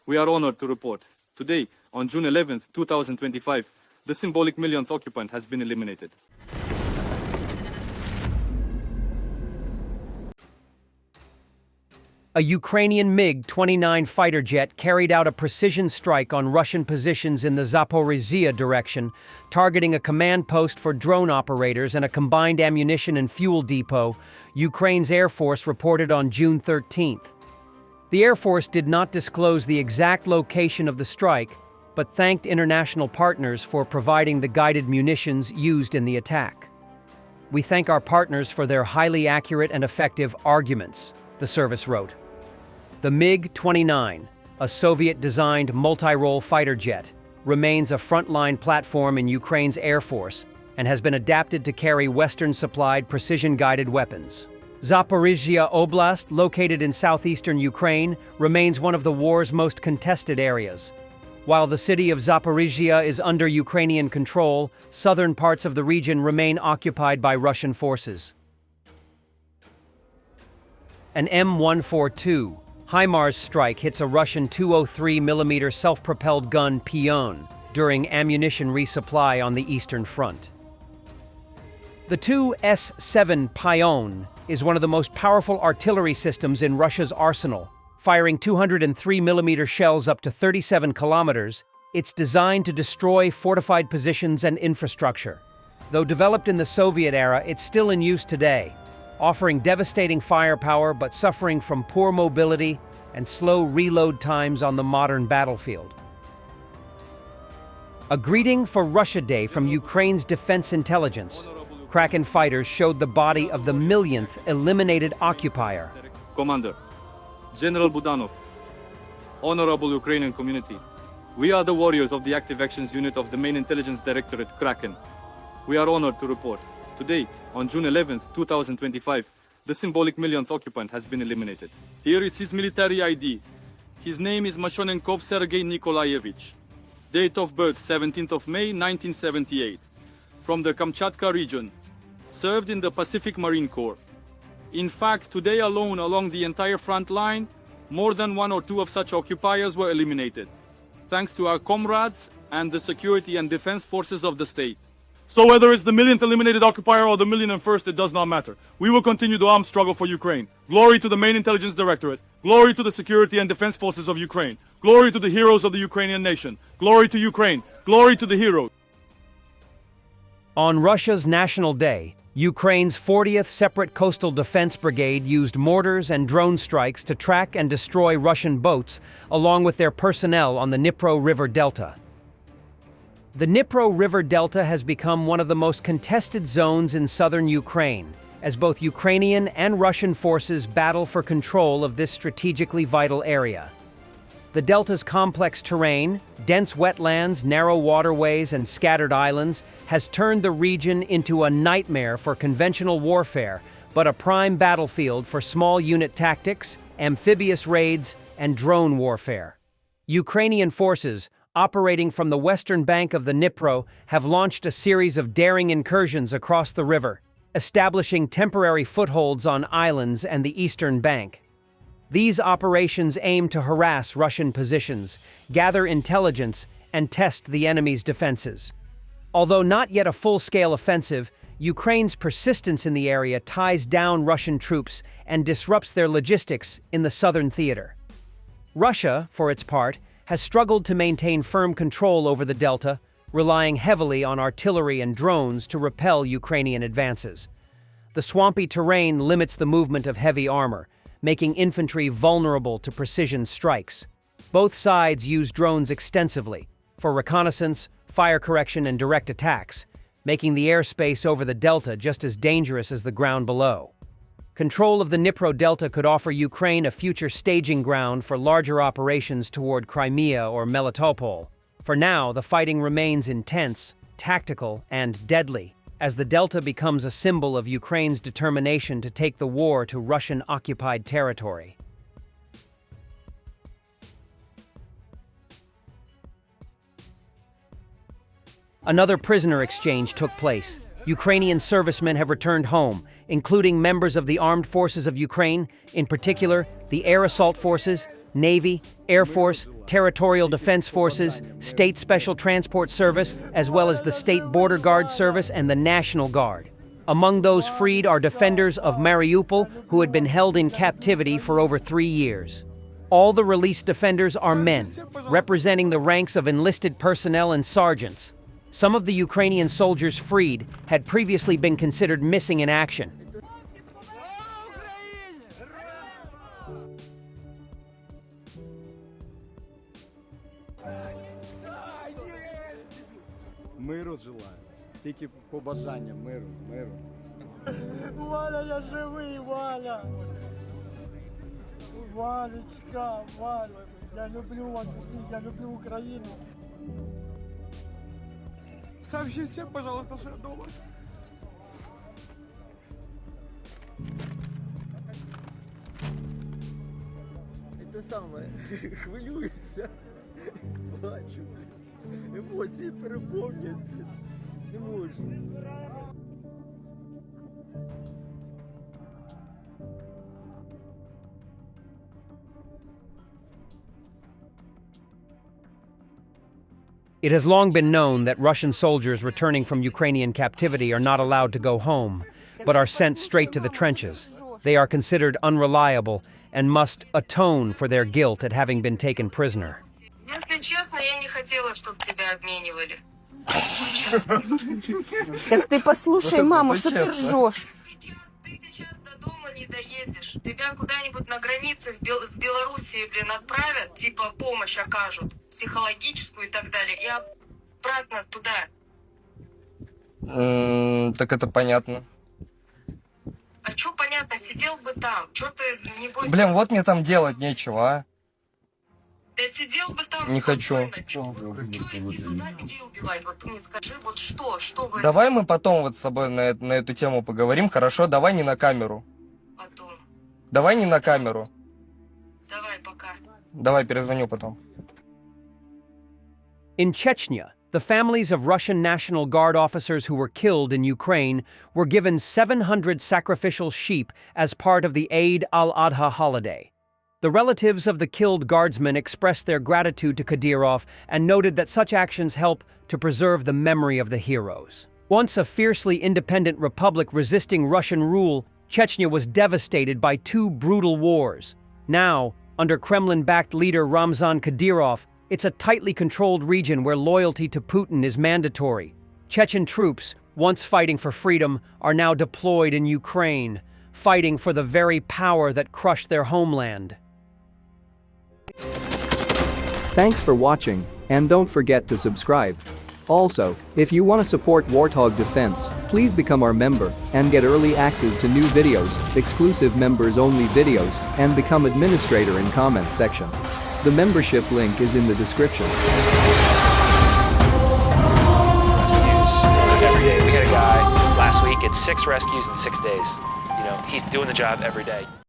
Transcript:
We are honored to report. Today, on June 11, 2025, the symbolic millionth occupant has been eliminated. A Ukrainian MiG-29 fighter jet carried out a precision strike on Russian positions in the Zaporizhzhia direction, targeting a command post for drone operators and a combined ammunition and fuel depot, Ukraine's Air Force reported on June 13th. The Air Force did not disclose the exact location of the strike, but thanked international partners for providing the guided munitions used in the attack. "We thank our partners for their highly accurate and effective arguments," the service wrote. The MiG-29, a Soviet-designed multi-role fighter jet, remains a frontline platform in Ukraine's Air Force and has been adapted to carry Western-supplied precision-guided weapons. Zaporizhzhia Oblast, located in southeastern Ukraine, remains one of the war's most contested areas. While the city of Zaporizhzhia is under Ukrainian control, southern parts of the region remain occupied by Russian forces. An M142 HIMARS strike hits a Russian 203mm self-propelled gun Pion during ammunition resupply on the Eastern Front. The 2S-7 Pion is one of the most powerful artillery systems in Russia's arsenal. Firing 203mm shells up to 37 kilometers, it's designed to destroy fortified positions and infrastructure. Though developed in the Soviet era, it's still in use today, offering devastating firepower but suffering from poor mobility and slow reload times on the modern battlefield. A greeting for Russia Day from Ukraine's Defense Intelligence. Kraken fighters showed the body of the millionth eliminated occupier. Commander, General Budanov, honorable Ukrainian community, we are the warriors of the Active Actions Unit of the Main Intelligence Directorate, Kraken. We are honored to report. Today, on June 11, 2025, the symbolic millionth occupant has been eliminated. Here is his military ID. His name is Mashonenkov Sergei Nikolaevich. Date of birth 17th of May 1978. From the Kamchatka region. Served in the Pacific Marine Corps. In fact, today alone along the entire front line, more than one or two of such occupiers were eliminated, thanks to our comrades and the security and defense forces of the state. So whether it's the millionth eliminated occupier or the 1,001st, it does not matter. We will continue the armed struggle for Ukraine. Glory to the Main Intelligence Directorate. Glory to the security and defense forces of Ukraine. Glory to the heroes of the Ukrainian nation. Glory to Ukraine. Glory to the heroes. On Russia's National Day, Ukraine's 40th Separate Coastal Defense Brigade used mortars and drone strikes to track and destroy Russian boats, along with their personnel on the Dnipro River Delta. The Dnipro River Delta has become one of the most contested zones in southern Ukraine, as both Ukrainian and Russian forces battle for control of this strategically vital area. The delta's complex terrain, dense wetlands, narrow waterways, and scattered islands has turned the region into a nightmare for conventional warfare, but a prime battlefield for small unit tactics, amphibious raids, and drone warfare. Ukrainian forces, operating from the western bank of the Dnipro, have launched a series of daring incursions across the river, establishing temporary footholds on islands and the eastern bank. These operations aim to harass Russian positions, gather intelligence, and test the enemy's defenses. Although not yet a full-scale offensive, Ukraine's persistence in the area ties down Russian troops and disrupts their logistics in the southern theater. Russia, for its part, has struggled to maintain firm control over the delta, relying heavily on artillery and drones to repel Ukrainian advances. The swampy terrain limits the movement of heavy armor, making infantry vulnerable to precision strikes. Both sides use drones extensively for reconnaissance, fire correction, and direct attacks, making the airspace over the delta just as dangerous as the ground below. Control of the Dnipro Delta could offer Ukraine a future staging ground for larger operations toward Crimea or Melitopol. For now, the fighting remains intense, tactical, and deadly, as the Delta becomes a symbol of Ukraine's determination to take the war to Russian-occupied territory. Another prisoner exchange took place. Ukrainian servicemen have returned home, including members of the armed forces of Ukraine, in particular the air assault forces, Navy, Air Force, Territorial Defense Forces, State Special Transport Service, as well as the State Border Guard Service and the National Guard. Among those freed are defenders of Mariupol who had been held in captivity for over 3 years. All the released defenders are men, representing the ranks of enlisted personnel and sergeants. Some of the Ukrainian soldiers freed had previously been considered missing in action. Миру желаю. Тільки побажання миру, миру. Валя, я живий, Валя! Валечка, Валя! Я люблю вас всіх, я люблю Україну. Сообщи всем, пожалуйста, что я дома. Це саме, хвилююся, плачу, емоції переповнюють, не можу. It has long been known that Russian soldiers returning from Ukrainian captivity are not allowed to go home, but are sent straight to the trenches. They are considered unreliable and must atone for their guilt at having been taken prisoner. Если честно, я не хотела, чтобы тебя обменивали. Так ты послушай, мама, что ты ржешь? Ты сейчас до дома не доедешь. Тебя куда-нибудь на границе с Белоруссией, отправят, типа помощь окажут, психологическую и так далее, и обратно туда. Так это понятно. А чё понятно, сидел бы там, чё ты, небось... Блин, вот мне там делать нечего, а? Да сидел бы там Не хочу. Чё идти туда, людей убивать? Вот ты мне скажи, вот что вы... Давай мы потом вот с тобой на эту тему поговорим, хорошо? Давай не на камеру. Потом. Давай не на камеру. Давай, пока. Давай перезвоню потом. In Chechnya, the families of Russian National Guard officers who were killed in Ukraine were given 700 sacrificial sheep as part of the Eid al-Adha holiday. The relatives of the killed guardsmen expressed their gratitude to Kadyrov and noted that such actions help to preserve the memory of the heroes. Once a fiercely independent republic resisting Russian rule, Chechnya was devastated by 2 brutal wars. Now, under Kremlin-backed leader Ramzan Kadyrov, it's a tightly controlled region where loyalty to Putin is mandatory. Chechen troops, once fighting for freedom, are now deployed in Ukraine, fighting for the very power that crushed their homeland. Thanks for watching, and don't forget to subscribe. Also, if you want to support Warthog Defense, please become our member and get early access to new videos, exclusive members-only videos, and become administrator in comment section. The membership link is in the description. Rescues every day. We had a guy last week at 6 rescues in 6 days. You know, he's doing the job every day.